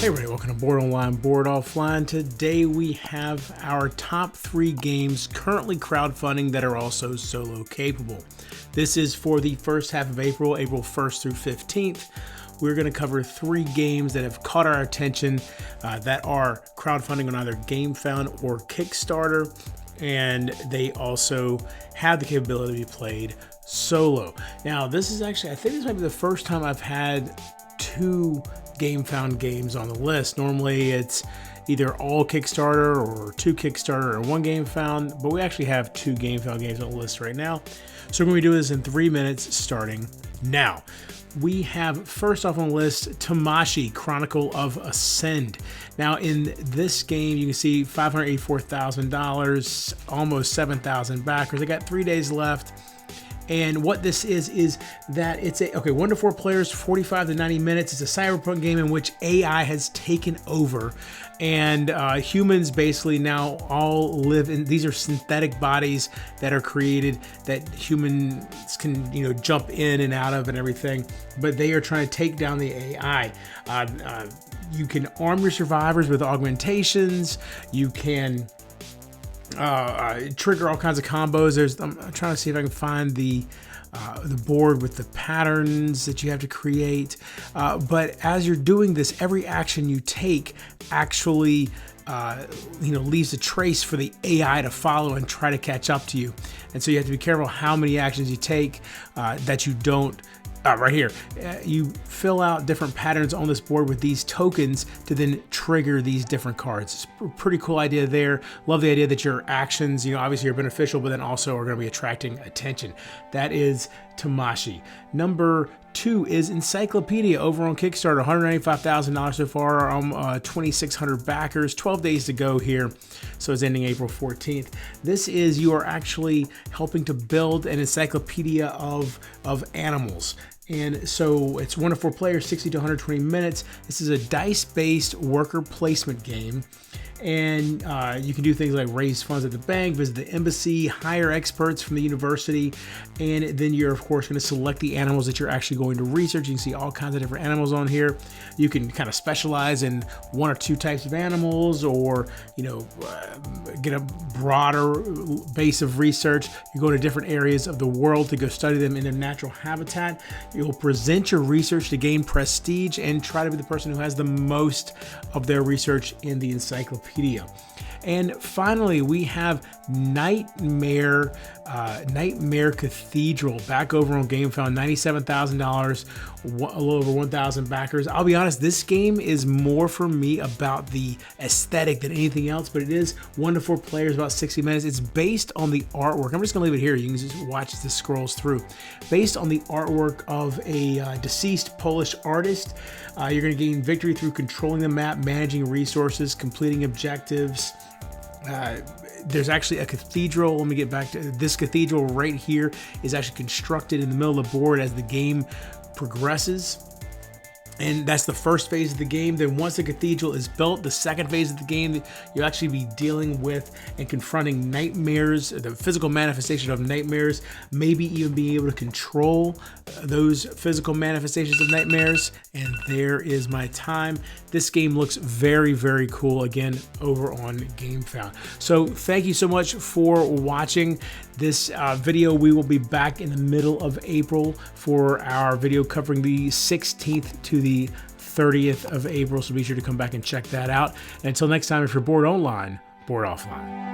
Hey everybody, welcome to Board Online, Board Offline. Today we have our top 3 games currently crowdfunding that are also solo capable. This is for the first half of April, April 1st through 15th. We're going to cover 3 games that have caught our attention that are crowdfunding on either GameFound or Kickstarter, and they also have the capability to be played solo. Now, this is actually, I think this might be the first time I've had 2 GameFound games on the list. Normally it's either all Kickstarter or 2 Kickstarter or 1 GameFound, but we actually have 2 GameFound games on the list right now. So we're going to do this in 3 minutes starting now. We have first off on the list Tamashii, Chronicle of Ascend. Now in this game you can see $584,000, almost 7,000 backers. They got 3 days left. And what this is that it's 1 to 4 players, 45 to 90 minutes. It's a cyberpunk game in which AI has taken over, and humans basically now all live in, these are synthetic bodies that are created that humans can, jump in and out of and everything, but they are trying to take down the AI. You can arm your survivors with augmentations. You can trigger all kinds of combos. I'm trying to see if I can find the board with the patterns that you have to create. But as you're doing this, every action you take actually leaves a trace for the AI to follow and try to catch up to you. And so you have to be careful how many actions you take that you don't. Right here, you fill out different patterns on this board with these tokens to then trigger these different cards. It's a pretty cool idea there. Love the idea that your actions, obviously are beneficial, but then also are going to be attracting attention. That is Tamashii. Number 2 is Encyclopedia over on Kickstarter, $195,000 so far, 2,600 backers, 12 days to go here. So it's ending April 14th. This is, you are actually helping to build an encyclopedia of animals. And so it's 1 to 4 players, 60 to 120 minutes. This is a dice-based worker placement game. And you can do things like raise funds at the bank, visit the embassy, hire experts from the university, and then you're of course going to select the animals that you're actually going to research. You can see all kinds of different animals on here. You can kind of specialize in 1 or 2 types of animals, or get a broader base of research. You go to different areas of the world to go study them in their natural habitat. You'll present your research to gain prestige and try to be the person who has the most of their research in the encyclopedia. And finally, we have Nightmare Cathedral back over on GameFound, $97,000, a little over 1,000 backers. I'll be honest, this game is more for me about the aesthetic than anything else, but it is 1 to 4 players, about 60 minutes. It's based on the artwork. I'm just gonna leave it here. You can just watch as this scrolls through. Based on the artwork of a deceased Polish artist. You're gonna gain victory through controlling the map, managing resources, completing objectives. There's actually a cathedral. Let me get back to this cathedral right here is actually constructed in the middle of the board as the game progresses. And that's the first phase of the game. Then once the cathedral is built, the second phase of the game, you'll actually be dealing with and confronting nightmares, the physical manifestation of nightmares, maybe even being able to control those physical manifestations of nightmares. And there is my time. This game looks very, very cool, again, over on GameFound. So thank you so much for watching this video. We will be back in the middle of April for our video covering the 16th to the 30th of April. So be sure to come back and check that out. And until next time, if you're bored online, bored offline.